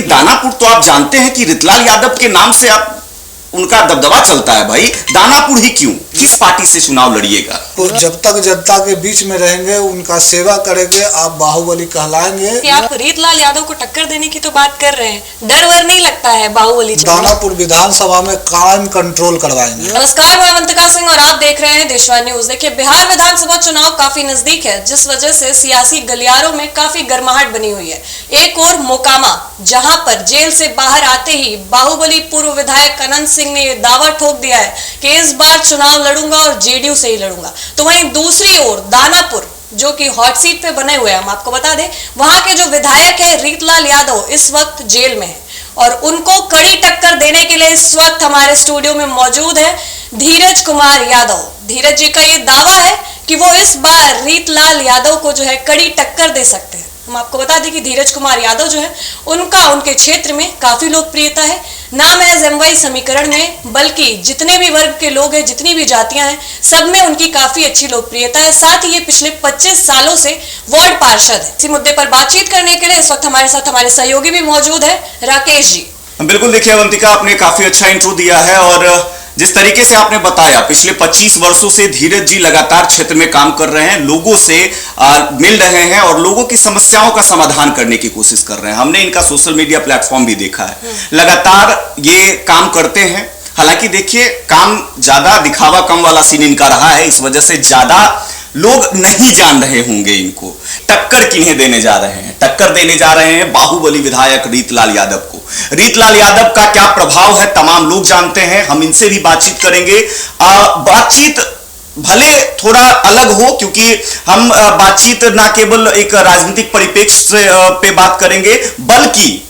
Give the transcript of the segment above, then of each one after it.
दानापुर तो आप जानते हैं कि रितलाल यादव के नाम से आप उनका दबदबा चलता है भाई। दानापुर ही क्यों, किस पार्टी से चुनाव लड़िएगा? तो जब तक जनता के बीच में रहेंगे, उनका सेवा करेंगे, आप बाहुबली कहलाएंगे। कि आप रितलाल यादव को टक्कर देने की तो बात कर रहे हैं, डर वर नहीं लगता है बाहुबली? दानापुर विधानसभा में क्राइम कंट्रोल करवाएंगे। नमस्कार, मैं अवंतिका सिंह और आप देख रहे हैं देशवार न्यूज। देखिए, बिहार विधानसभा चुनाव काफी नजदीक है, जिस वजह से सियासी गलियारों में काफी गर्माहट बनी हुई है। एक और मोकामा, जहां पर जेल से बाहर आते ही बाहुबली पूर्व विधायक अनंत सिंह ने यह दावा ठोक दिया है कि इस बार चुनाव लड़ूंगा और जेडीयू से ही लड़ूंगा। तो वहीं दूसरी ओर दानापुर, जो कि हॉट सीट पे बने हुए हैं, हम आपको बता दें, वहां के जो विधायक है रितलाल यादव इस वक्त जेल में है और उनको कड़ी टक्कर देने के लिए इस वक्त हमारे स्टूडियो में मौजूद है धीरज कुमार यादव। धीरज जी का ये दावा है कि वो इस बार रितलाल यादव को जो है कड़ी टक्कर दे सकते हैं। हम आपको बता दें कि धीरज कुमार यादव जो है उनका उनके क्षेत्र में काफी लोकप्रियता है। ना महज एमवाई समीकरण में, बल्कि जितने भी वर्ग के लोग हैं, जितनी भी जातियां हैं, सब में उनकी काफी अच्छी लोकप्रियता है। साथ ही ये पिछले 25 सालों से वार्ड पार्षद है। इसी मुद्दे पर बातचीत करने के लिए इस वक्त हमारे साथ हमारे सहयोगी भी मौजूद है, राकेश जी। बिल्कुल, देखिए अवंतिका, आपने काफी अच्छा इंट्रो दिया है और जिस तरीके से आपने बताया, पिछले 25 वर्षों से धीरज जी लगातार क्षेत्र में काम कर रहे हैं, लोगों से मिल रहे हैं और लोगों की समस्याओं का समाधान करने की कोशिश कर रहे हैं। हमने इनका सोशल मीडिया प्लेटफॉर्म भी देखा है, लगातार ये काम करते हैं। हालांकि देखिए, काम ज्यादा दिखावा कम वाला सीन इनका रहा है, इस वजह से ज्यादा लोग नहीं जान रहे होंगे इनको। टक्कर किन्हें देने जा रहे हैं? टक्कर देने जा रहे हैं बाहुबली विधायक रितलाल यादव को। रितलाल यादव का क्या प्रभाव है तमाम लोग जानते हैं, हम इनसे भी बातचीत करेंगे। बातचीत भले थोड़ा अलग हो, क्योंकि हम बातचीत ना केवल एक राजनीतिक परिप्रेक्ष्य पे बात करेंगे, बल्कि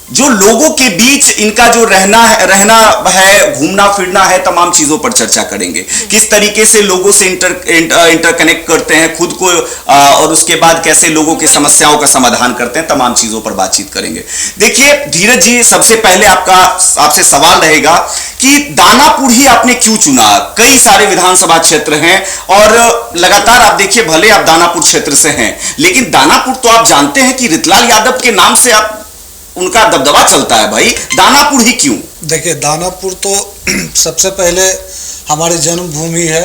जो लोगों के बीच इनका जो रहना है, घूमना फिरना है, तमाम चीजों पर चर्चा करेंगे। किस तरीके से लोगों से इंटरकनेक्ट करते हैं खुद को, और उसके बाद कैसे लोगों की समस्याओं का समाधान करते हैं, तमाम चीजों पर बातचीत करेंगे। देखिए धीरज जी, सबसे पहले आपसे सवाल रहेगा कि दानापुर ही आपने क्यों चुना? कई सारे विधानसभा क्षेत्र हैं और लगातार आप देखिए, भले आप दानापुर क्षेत्र से हैं, लेकिन दानापुर तो आप जानते हैं कि रितलाल यादव के नाम से आप उनका दबदबा चलता है भाई। दानापुर ही क्यों? देखिए, दानापुर तो सबसे पहले हमारी जन्मभूमि है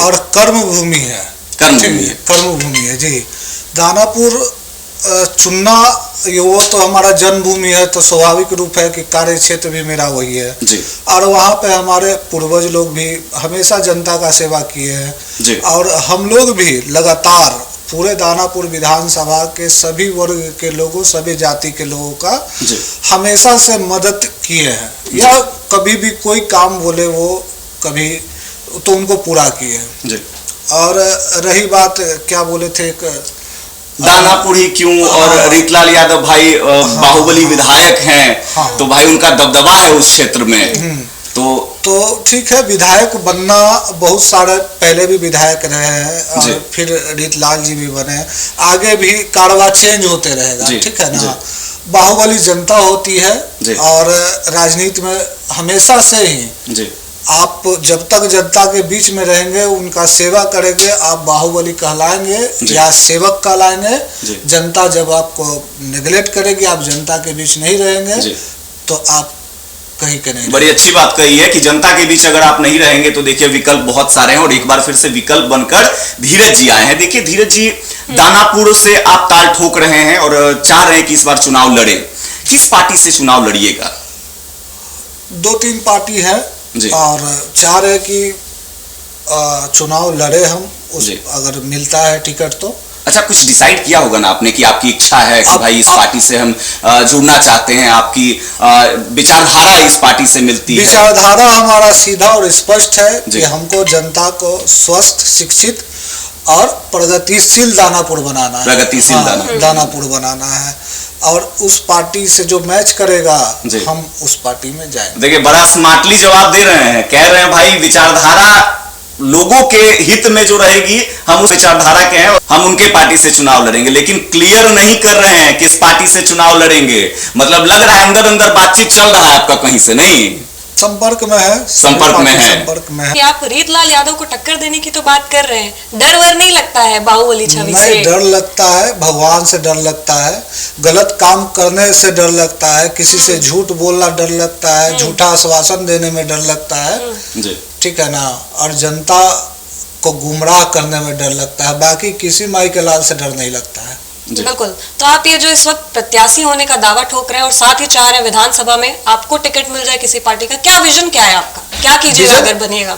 और कर्मभूमि है। कर्मभूमि है जी। दानापुर चुनना वो तो हमारा जन्मभूमि है, तो स्वाभाविक रूप है कि कार्य क्षेत्र भी मेरा वही है जी। और वहाँ पे हमारे पूर्वज लोग भी हमेशा जनता का सेवा किए हैं और हम लोग भी लगातार पूरे दानापुर विधानसभा के सभी वर्ग के लोगों, सभी जाति के लोगों का हमेशा से मदद किए हैं, या कभी भी कोई काम बोले वो कभी तो उनको पूरा किए हैं। और रही बात क्या बोले थे, दानापुर ही क्यों, और रितलाल यादव भाई बाहुबली विधायक हैं, तो भाई उनका दबदबा है उस क्षेत्र में। तो ठीक है, विधायक बनना, बहुत सारे पहले भी विधायक रहे हैं और फिर रितलाल जी भी बने, आगे भी कारवा चेंज होते रहेगा, ठीक है ना। बाहुबली जनता होती है और राजनीति में हमेशा से ही आप जब तक जनता के बीच में रहेंगे, उनका सेवा करेंगे, आप बाहुबली कहलाएंगे या सेवक कहलाएंगे। जनता जब आपको नेग्लेक्ट करेगी, आप जनता के बीच नहीं रहेंगे, तो आप कहीं के नहीं। बड़ी अच्छी बात कही है कि जनता के बीच अगर आप नहीं रहेंगे तो देखिए विकल्प बहुत सारे हैं, और एक बार फिर से विकल्प बनकर धीरज जी आए हैं। देखिए धीरज जी, दानापुर से आप ताल ठोक रहे हैं और चाह रहे हैं कि इस बार चुनाव लड़े। किस पार्टी से चुनाव लड़िएगा? 2-3 पार्टी है और चाह रहे कि चुनाव लड़े हम, अगर मिलता है टिकट तो। अच्छा, कुछ डिसाइड किया होगा ना आपने कि आपकी इच्छा है कि भाई इस पार्टी से हम जुड़ना चाहते हैं, आपकी विचारधारा इस पार्टी से मिलती है? विचारधारा हमारा सीधा और स्पष्ट है कि हमको जनता को स्वस्थ, शिक्षित और प्रगतिशील दानापुर बनाना है। प्रगतिशील दानापुर बनाना है, और उस पार्टी से जो मैच करेगा हम उस पार्टी में जाएंगे। देखिए, बड़ा स्मार्टली जवाब दे रहे हैं, कह रहे हैं भाई विचारधारा लोगों के हित में जो रहेगी, हम उस विचारधारा के हैं, हम उनके पार्टी से चुनाव लड़ेंगे। लेकिन क्लियर नहीं कर रहे हैं किस पार्टी से चुनाव लड़ेंगे। मतलब लग रहा है अंदर अंदर बातचीत चल रहा है आपका कहीं से, नहीं? संपर्क में है, संपर्क में है। संपर्क में है। कि आप रीतलाल यादव को टक्कर देने की तो बात कर रहे हैं, डर वर नहीं लगता है बाहुबली छवि से? नहीं, डर लगता है, भगवान से डर लगता है, गलत काम करने से डर लगता है, किसी से झूठ बोलना डर लगता है, झूठा आश्वासन देने में डर लगता है, ठीक है ना, और जनता को गुमराह करने में डर लगता है। बाकी किसी माई के लाल से डर नहीं लगता है। बिल्कुल। तो आप ये जो इस वक्त प्रत्याशी होने का दावा ठोक रहे हैं और साथ ही चाह रहे हैं विधानसभा में आपको टिकट मिल जाए किसी पार्टी का, क्या विजन क्या है आपका? क्या कीजिएगा अगर बनिएगा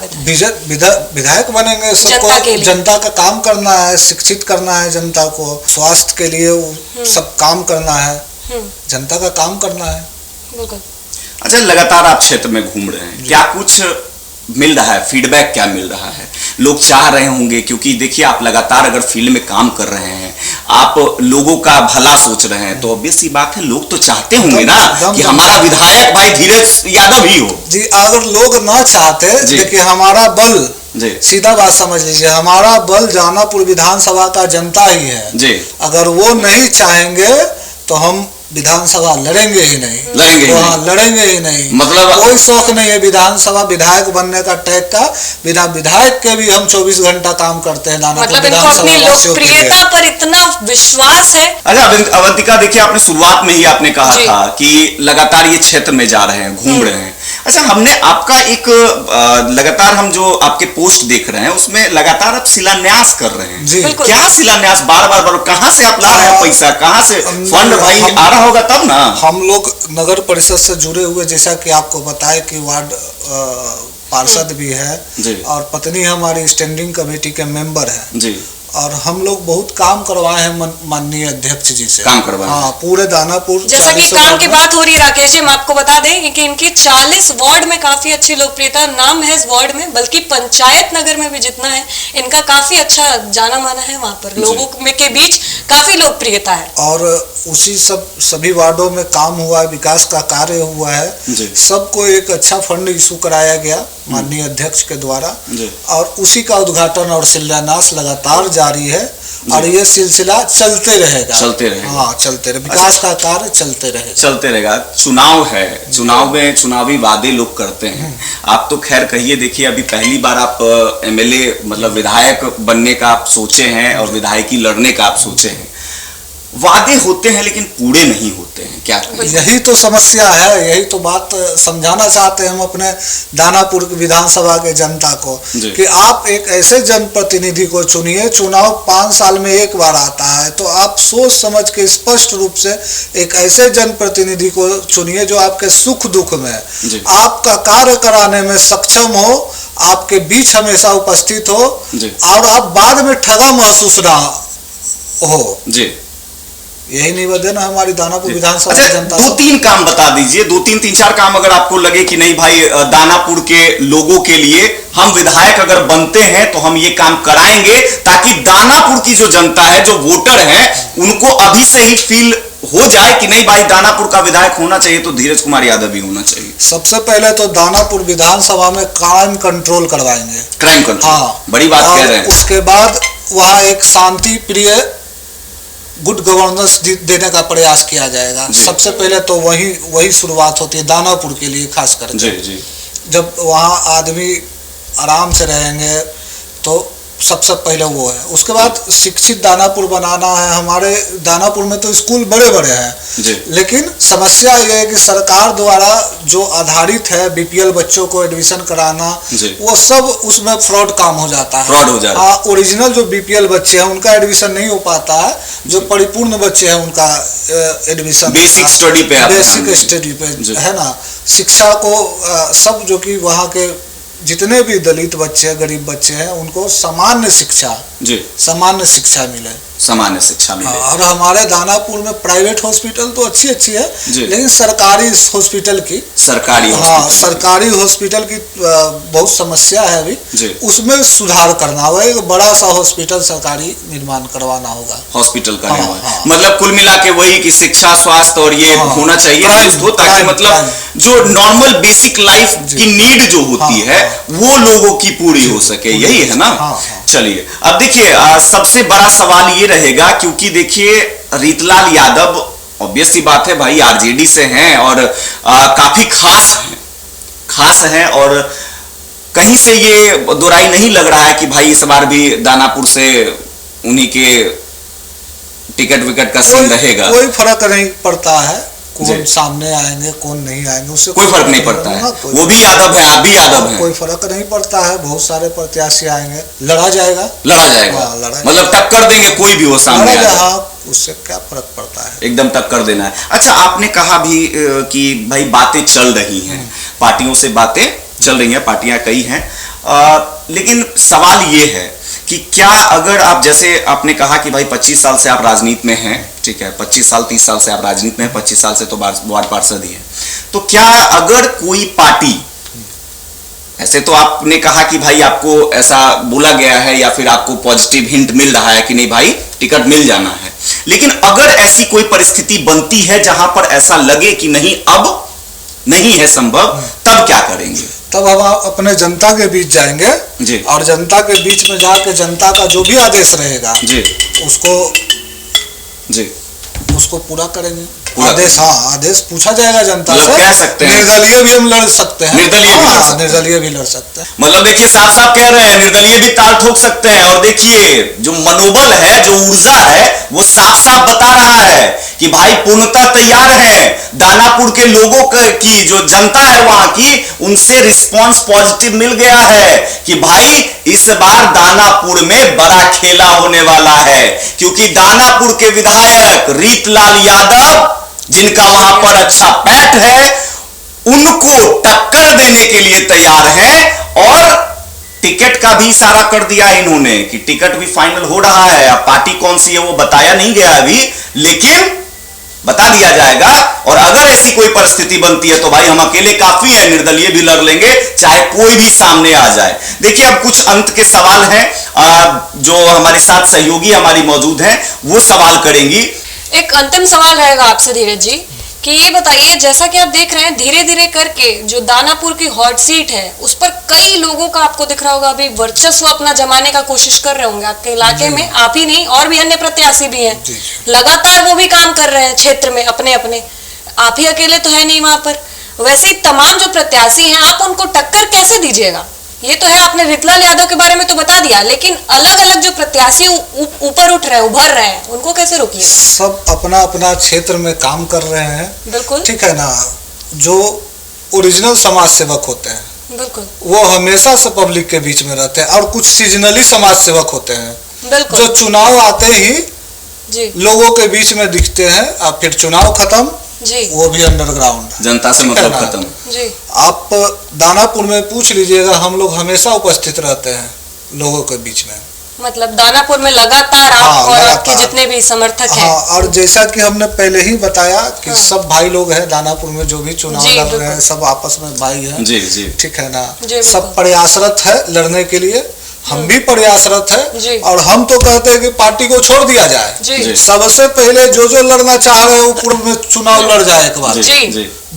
विधायक बनेंगे? सबको जनता का काम करना है, शिक्षित करना है जनता को, स्वास्थ्य के लिए सब काम करना है, जनता का काम करना है। बिल्कुल। अच्छा, लगातार आप क्षेत्र में घूम रहे हैं, क्या कुछ मिल रहा है, फीडबैक क्या मिल रहा है? लोग चाह रहे होंगे, क्योंकि देखिए आप लगातार अगर फील्ड में काम कर रहे हैं, आप लोगों का भला सोच रहे हैं, तो ऑब्वियस सी बात है लोग तो चाहते होंगे ना कि हमारा विधायक भाई धीरज यादव ही हो। जी, अगर लोग ना चाहते, देखिए हमारा बल, सीधा बात समझ लीजिए, हमारा बल जानापुर विधानसभा का जनता ही है जी। अगर वो नहीं चाहेंगे तो हम विधानसभा लड़ेंगे ही नहीं, लड़ेंगे ही नहीं। मतलब कोई शौक नहीं है विधानसभा विधायक बनने का, टैग का। बिना विधायक के भी हम 24 घंटा काम करते हैं। मतलब इनको अपनी लोकप्रियता पर इतना विश्वास है। अच्छा अवंतिका, देखिए आपने शुरुआत में ही आपने कहा था कि लगातार ये क्षेत्र में जा रहे हैं, घूम रहे हैं। अच्छा, हमने आपका एक लगातार हम जो आपके पोस्ट देख रहे हैं उसमें लगातार आप शिलान्यास कर रहे हैं जी। क्या शिलान्यास? बार बार कहाँ से आप ला रहे हैं पैसा, कहाँ से फंड भाई आ रहा होगा तब ना? हम लोग नगर परिषद से जुड़े हुए, जैसा कि आपको बताए कि वार्ड पार्षद भी है और पत्नी हमारी स्टैंडिंग कमेटी के मेंबर है जी। और हम लोग बहुत काम करवाए हैं माननीय अध्यक्ष जी से, काम करवाए। हाँ, पूरे दानापुर। जैसा कि काम की बात हो रही है राकेश जी, हम आपको बता दें कि इनकी 40 वार्ड में काफी अच्छी लोकप्रियता, नाम है इस वार्ड में, बल्कि पंचायत नगर में भी जितना है इनका काफी अच्छा जाना माना है, वहाँ पर लोगों में के बीच काफी लोकप्रियता है। और उसी सभी वार्डों में काम हुआ है, विकास का कार्य हुआ है, सबको एक अच्छा फंड इशू कराया गया माननीय अध्यक्ष के द्वारा, और उसी का उद्घाटन और शिलान्यास लगातार जारी है और ये सिलसिला चलते रहेगा, हाँ चलते रहेगा, विकास का कार्य चलते रहेगा। चुनाव है, चुनाव में चुनावी वादे लोग करते हैं। आप तो खैर कहिए, देखिए अभी पहली बार आप एमएलए मतलब विधायक बनने का आप सोचे हैं और विधायकी लड़ने का आप सोचे हैं। वादे होते हैं लेकिन पूरे नहीं होते हैं, क्या यही तो समस्या है, यही तो बात समझाना चाहते हैं हम अपने दानापुर विधानसभा के जनता को कि आप एक ऐसे जनप्रतिनिधि को चुनिए। चुनाव 5 साल में एक बार आता है, तो आप सोच समझ के स्पष्ट रूप से एक ऐसे जनप्रतिनिधि को चुनिए जो आपके सुख दुख में आपका कार्य कराने में सक्षम हो, आपके बीच हमेशा उपस्थित हो और आप बाद में ठगा महसूस ना हो जी। यही निवेदन है हमारी दानापुर विधानसभा जनता। 2-3 काम बता दीजिए, 2-3 काम अगर आपको लगे कि नहीं भाई दानापुर के लोगों के लिए हम विधायक अगर बनते हैं तो हम ये काम कराएंगे, ताकि दानापुर की जो जनता है, जो वोटर है, उनको अभी से ही फील हो जाए कि नहीं भाई दानापुर का विधायक होना चाहिए तो धीरज कुमार यादव ही होना चाहिए। सबसे पहले तो दानापुर विधानसभा में क्राइम कंट्रोल करवाएंगे, क्राइम कंट्रोल, हाँ बड़ी बात कह रहे हैं। उसके बाद वहाँ एक शांति प्रिय गुड गवर्नेंस देने का प्रयास किया जाएगा। सबसे पहले तो वही शुरुआत होती है दानापुर के लिए, खास करके जब वहाँ आदमी आराम से रहेंगे तो सबसे पहले वो है। उसके बाद शिक्षित दानापुर बनाना है। हमारे दानापुर में तो स्कूल बड़े बड़े हैं, लेकिन समस्या ये है कि सरकार द्वारा जो आधारित है बीपीएल बच्चों को एडमिशन कराना, वो सब उसमें फ्रॉड काम हो जाता है। फ्रॉड हो जाता है। हाँ, ओरिजिनल जो बीपीएल बच्चे हैं उनका एडमिशन नहीं हो पाता है, जो परिपूर्ण बच्चे हैं उनका एडमिशन बेसिक स्टडी पे है ना। शिक्षा को सब जो कि वहाँ के जितने भी दलित बच्चे हैं, गरीब बच्चे हैं, उनको सामान्य शिक्षा मिले, सामान्य शिक्षा मिले। और हमारे दानापुर में प्राइवेट हॉस्पिटल तो अच्छी है, लेकिन सरकारी हॉस्पिटल की सरकारी हॉस्पिटल की बहुत समस्या है अभी, उसमें सुधार करना होगा। एक बड़ा सा हॉस्पिटल सरकारी निर्माण करवाना होगा, हॉस्पिटल का मतलब कुल मिला के वही कि शिक्षा, स्वास्थ्य और ये होना चाहिए हो, ताकि मतलब जो नॉर्मल बेसिक लाइफ की नीड जो होती है वो लोगों की पूरी हो सके, यही है ना। चलिए अब देखिए सबसे बड़ा सवाल ये रहेगा, क्योंकि देखिए रीतलाल यादव ऑब्वियस सी बात है भाई आरजेडी से हैं और काफी खास खास हैं और कहीं से ये दोराई नहीं लग रहा है कि भाई इस बार भी दानापुर से उन्हीं के टिकट विकेट का सीन रहेगा। कोई फर्क नहीं पड़ता है, कौन सामने आएंगे कौन नहीं आएंगे उससे कोई फर्क नहीं पड़ता है। वो भी यादव है, आप भी यादव हैं। कोई फर्क नहीं पड़ता है, बहुत सारे प्रत्याशी आएंगे, लड़ा जाएगा। मतलब टक्कर देंगे कोई भी वो सामने आएगा, उससे क्या फर्क पड़ता है, एकदम टक्कर देना है। अच्छा, आपने कहा भी कि भाई बातें चल रही हैं, पार्टियों से बातें चल रही हैं, पार्टियां कई हैं, लेकिन सवाल ये है कि क्या अगर आप, जैसे आपने कहा कि भाई 25 साल से आप राजनीति में हैं, ठीक है, 25 साल 30 साल से आप राजनीति में हैं, 25 साल से तो वार्ड पार्षद ही हैं, तो क्या अगर कोई पार्टी, ऐसे तो आपने कहा कि भाई आपको ऐसा बोला गया है या फिर आपको पॉजिटिव हिंट मिल रहा है कि नहीं भाई टिकट मिल जाना है, लेकिन अगर ऐसी कोई परिस्थिति बनती है जहां पर ऐसा लगे कि नहीं अब नहीं है संभव, तब क्या करेंगे? तब हम अपने जनता के बीच जाएंगे जी, और जनता के बीच में जाके जनता का जो भी आदेश रहेगा जी उसको पूरा करेंगे। आदेश, हाँ, आदेश पूछा जाएगा जनता से। कह सकते हैं निर्दलीय भी हम लड़ सकते हैं, निर्दलीय भी लड़ सकते हैं। मतलब देखिए साफ साफ कह रहे हैं निर्दलीय भी ताल ठोक सकते हैं। और देखिए जो मनोबल है, जो ऊर्जा है, वो साफ साफ बता रहा है कि भाई पूर्णतः तैयार हैं। दानापुर के लोगों की जो जनता है वहां की, उनसे रिस्पांस पॉजिटिव मिल गया है कि भाई इस बार दानापुर में बड़ा खेला होने वाला है, क्योंकि दानापुर के विधायक रीतलाल यादव, जिनका वहां पर अच्छा पैठ है, उनको टक्कर देने के लिए तैयार हैं। और टिकट का भी इशारा कर दिया इन्होंने कि टिकट भी फाइनल हो रहा है। अब पार्टी कौन सी है वो बताया नहीं गया अभी, लेकिन बता दिया जाएगा। और अगर ऐसी कोई परिस्थिति बनती है तो भाई हम अकेले काफी है, निर्दलीय भी लड़ लेंगे, चाहे कोई भी सामने आ जाए। देखिए अब कुछ अंत के सवाल हैं, जो हमारे साथ सहयोगी हमारी मौजूद हैं, वो सवाल करेंगी। एक अंतिम सवाल रहेगा आपसे धीरज जी कि ये बताइए, जैसा कि आप देख रहे हैं धीरे धीरे करके जो दानापुर की हॉट सीट है उस पर कई लोगों का आपको दिख रहा होगा अभी वर्चस्व अपना जमाने का कोशिश कर रहे होंगे आपके इलाके में। आप ही नहीं, और भी अन्य प्रत्याशी भी हैं, लगातार वो भी काम कर रहे हैं क्षेत्र में अपने अपने, आप ही अकेले तो है नहीं वहां पर। वैसे ही तमाम जो प्रत्याशी हैं आप उनको टक्कर कैसे दीजिएगा? ये तो है, आपने रीतलाल यादव के बारे में तो बता दिया, लेकिन अलग अलग जो प्रत्याशी ऊपर उठ रहे हैं, उभर रहे हैं, उनको कैसे रोकिए? सब अपना अपना क्षेत्र में काम कर रहे हैं, बिल्कुल ठीक है ना। जो ओरिजिनल समाज सेवक होते हैं बिल्कुल वो हमेशा से पब्लिक के बीच में रहते हैं, और कुछ सीजनली समाज सेवक होते हैं बिल्कुल, जो चुनाव आते ही जी लोगों के बीच में दिखते हैं, और फिर चुनाव खत्म जी, वो भी अंडरग्राउंड, जनता से मतलब खत्म जी। आप दानापुर में पूछ लीजिएगा, हम लोग हमेशा उपस्थित रहते हैं लोगों के बीच में। मतलब दानापुर में लगातार आप और आपके जितने भी समर्थक हैं। हाँ, और जैसा कि हमने पहले ही बताया कि सब भाई लोग हैं दानापुर में, जो भी चुनाव लड़ रहे हैं सब आपस में भाई हैं, जी जी, ठीक है ना। सब प्रयासरत है लड़ने के लिए, हम भी प्रयासरत है, और हम तो कहते हैं कि पार्टी को छोड़ दिया जाए। सबसे पहले जो लड़ना चाह रहे हैं पूर्व में चुनाव लड़ जाए एक बार,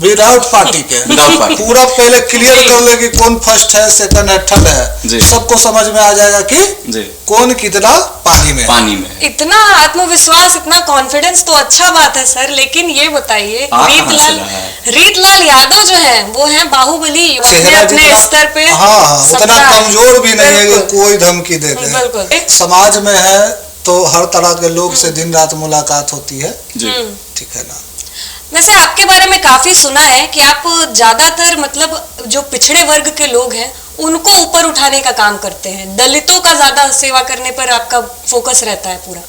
विदाउट पार्टी के पूरा पहले क्लियर कर ले कि कौन फर्स्ट है, सेकंड है, थर्ड है, सबको समझ में आ जाएगा कि कौन कितना पानी में। इतना आत्मविश्वास, इतना कॉन्फिडेंस तो अच्छा बात है सर, लेकिन ये बताइए रीतलाल यादव जो है वो है बाहुबली, अपने स्तर पे उतना कमजोर भी नहीं है कि कोई धमकी दे दे। समाज में है तो हर तरह के लोग से दिन रात मुलाकात होती है, ठीक है ना। वैसे आपके बारे में काफी सुना है कि आप ज्यादातर मतलब जो पिछड़े वर्ग के लोग हैं उनको ऊपर उठाने का काम करते हैं, दलितों का ज्यादा सेवा करने पर आपका फोकस रहता है पूरा।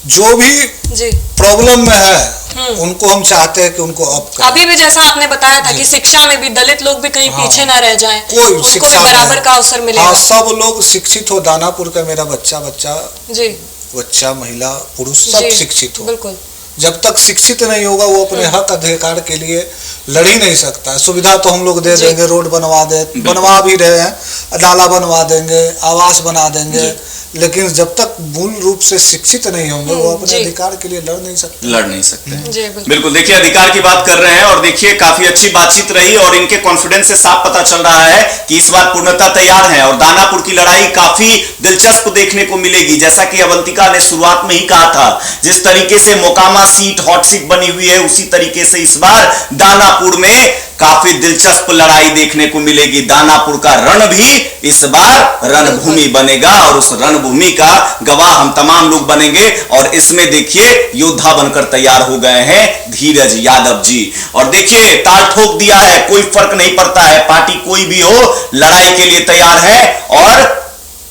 जो भी प्रॉब्लम में है उनको हम चाहते हैं कि उनको अभी भी जैसा आपने बताया था कि शिक्षा में भी दलित लोग भी कहीं पीछे ना रह जाएं, उनको भी बराबर का अवसर मिलेगा। सब लोग शिक्षित हो, दानापुर का मेरा बच्चा महिला पुरुष सब शिक्षित हो। बिल्कुल, जब तक शिक्षित नहीं होगा वो अपने हक अधिकार के लिए लड़ ही नहीं सकता। सुविधा तो हम लोग दे देंगे, रोड बनवा भी रहे हैं, नाला बनवा देंगे, आवास बना देंगे, लेकिन जब तक मूल रूप से शिक्षित नहीं होंगे वो अपने अधिकार के लिए लड़ नहीं सकते। बिल्कुल, देखिए अधिकार की बात कर रहे हैं और देखिए काफी अच्छी बातचीत रही और इनके कॉन्फिडेंस से साफ पता चल रहा है कि इस बार पूर्णतः तैयार हैं और दानापुर की लड़ाई काफी दिलचस्प देखने को मिलेगी। जैसा कि अवंतिका ने शुरुआत में ही कहा था, जिस तरीके से मोकामा सीट हॉट सीट बनी हुई है उसी तरीके से इस बार दानापुर में काफी दिलचस्प लड़ाई देखने को मिलेगी। दानापुर का रण भी इस बार रणभूमि बनेगा और उस रणभूमि का गवाह हम तमाम लोग बनेंगे। और इसमें देखिए योद्धा बनकर तैयार हो गए हैं धीरज यादव जी। और देखिए ताल ठोक दिया है, कोई फर्क नहीं पड़ता है, पार्टी कोई भी हो लड़ाई के लिए तैयार है और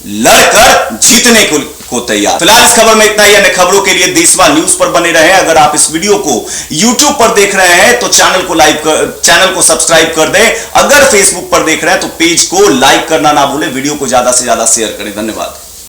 लड़कर जीतने को तैयार। फिलहाल इस खबर में इतना ही। अन्य खबरों के लिए देशवा न्यूज पर बने रहें। अगर आप इस वीडियो को YouTube पर देख रहे हैं तो चैनल को सब्सक्राइब कर दें। अगर Facebook पर देख रहे हैं तो पेज को लाइक करना ना भूलें। वीडियो को ज्यादा से ज्यादा शेयर करें। धन्यवाद।